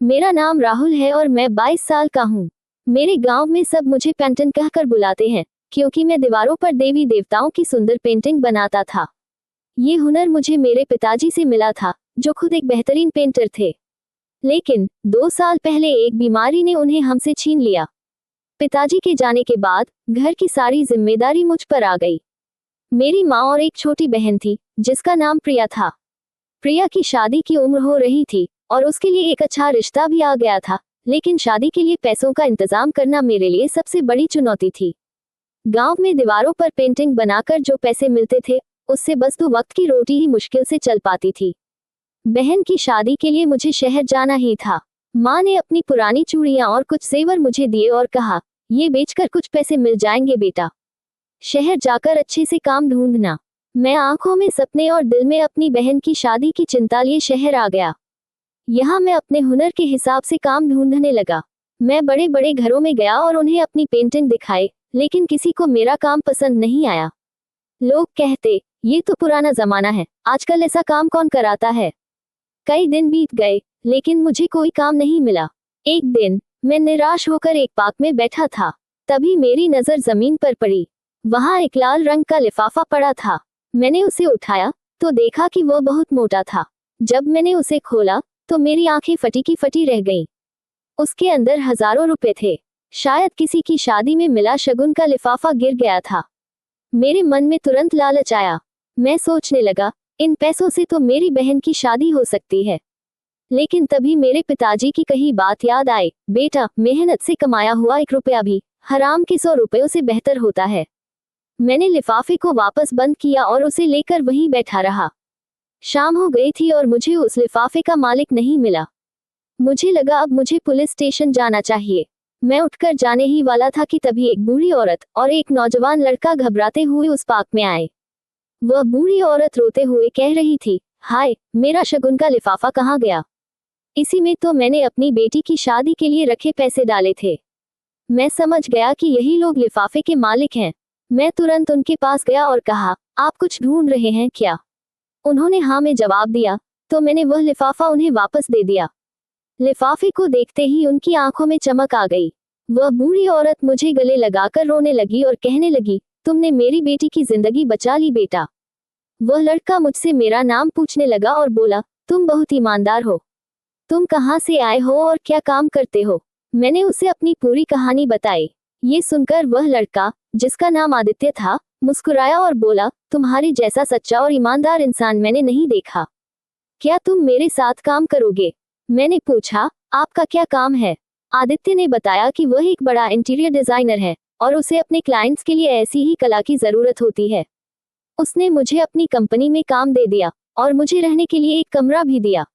मेरा नाम राहुल है और मैं 22 साल का हूँ। मेरे गांव में सब मुझे पेंटन कहकर बुलाते हैं, क्योंकि मैं दीवारों पर देवी देवताओं की सुंदर पेंटिंग बनाता था। ये हुनर मुझे मेरे पिताजी से मिला था, जो खुद एक बेहतरीन पेंटर थे। लेकिन 2 साल पहले एक बीमारी ने उन्हें हमसे छीन लिया। पिताजी के जाने के बाद घर की सारी जिम्मेदारी मुझ पर आ गई। मेरी माँ और एक छोटी बहन थी, जिसका नाम प्रिया था। प्रिया की शादी की उम्र हो रही थी और उसके लिए एक अच्छा रिश्ता भी आ गया था, लेकिन शादी के लिए पैसों का इंतजाम करना मेरे लिए सबसे बड़ी चुनौती थी। गांव में दीवारों पर पेंटिंग बनाकर जो पैसे मिलते थे, उससे बस 2 वक्त की रोटी ही मुश्किल से चल पाती थी। बहन की शादी के लिए मुझे शहर जाना ही था। माँ ने अपनी पुरानी चूड़ियां और कुछ जेवर मुझे दिए और कहा, ये बेचकर कुछ पैसे मिल जाएंगे बेटा। शहर जाकर अच्छे से काम ढूंढना। मैं आंखों में सपने और दिल में अपनी बहन की शादी की चिंता लिए शहर आ गया। यहाँ मैं अपने हुनर के हिसाब से काम ढूंढने लगा। मैं बड़े बड़े घरों में गया और उन्हें अपनी पेंटिंग दिखाई, लेकिन किसी को मेरा काम पसंद नहीं आया। लोग कहते, ये तो पुराना जमाना है, आजकल ऐसा काम कौन कराता है। कई दिन बीत गए, लेकिन मुझे कोई काम नहीं मिला। एक दिन मैं निराश होकर एक पार्क में बैठा था। तभी मेरी नजर जमीन पर पड़ी। वहां एक लाल रंग का लिफाफा पड़ा था। मैंने उसे उठाया तो देखा कि वह बहुत मोटा था। जब मैंने उसे खोला तो मेरी आंखें फटी की फटी रह गईं। उसके अंदर हजारों रुपए थे। शायद किसी की शादी में मिला शगुन का लिफाफा गिर गया था। मेरे मन में तुरंत लालच आया। मैं सोचने लगा, इन पैसों से तो मेरी बहन की शादी हो सकती है। लेकिन तभी मेरे पिताजी की कही बात याद आई, बेटा, मेहनत से कमाया हुआ 1 रुपया भी हराम के 100 रुपयों से बेहतर होता है। मैंने लिफाफे को वापस बंद किया और उसे लेकर वहीं बैठा रहा। शाम हो गई थी और मुझे उस लिफाफे का मालिक नहीं मिला। मुझे लगा अब मुझे पुलिस स्टेशन जाना चाहिए। मैं उठकर जाने ही वाला था कि तभी एक बूढ़ी औरत और एक नौजवान लड़का घबराते हुए उस पार्क में आए। वह बूढ़ी औरत रोते हुए कह रही थी, हाय, मेरा शगुन का लिफाफा कहाँ गया? इसी में तो मैंने अपनी बेटी की शादी के लिए रखे पैसे डाले थे। मैं समझ गया कि यही लोग लिफाफे के मालिक हैं। मैं तुरंत उनके पास गया और कहा, आप कुछ ढूंढ रहे हैं क्या? उन्होंने हाँ में जवाब दिया, तो मैंने वह लिफाफा उन्हें वापस दे दिया। लिफाफे को देखते ही उनकी आंखों में चमक आ गई। वह बूढ़ी औरत मुझे गले लगाकर रोने लगी और कहने लगी, तुमने मेरी बेटी की जिंदगी बचा ली बेटा। वह लड़का मुझसे मेरा नाम पूछने लगा और बोला, तुम बहुत ईमानदार हो। तुम कहाँ से आए हो और क्या काम करते हो? मैंने उसे अपनी पूरी कहानी बताई। ये सुनकर वह लड़का, जिसका नाम आदित्य था, मुस्कुराया और बोला, तुम्हारे जैसा सच्चा और ईमानदार इंसान मैंने नहीं देखा। क्या तुम मेरे साथ काम करोगे? मैंने पूछा, आपका क्या काम है? आदित्य ने बताया कि वह एक बड़ा इंटीरियर डिजाइनर है और उसे अपने क्लाइंट्स के लिए ऐसी ही कला की जरूरत होती है। उसने मुझे अपनी कंपनी में काम दे दिया और मुझे रहने के लिए एक कमरा भी दिया।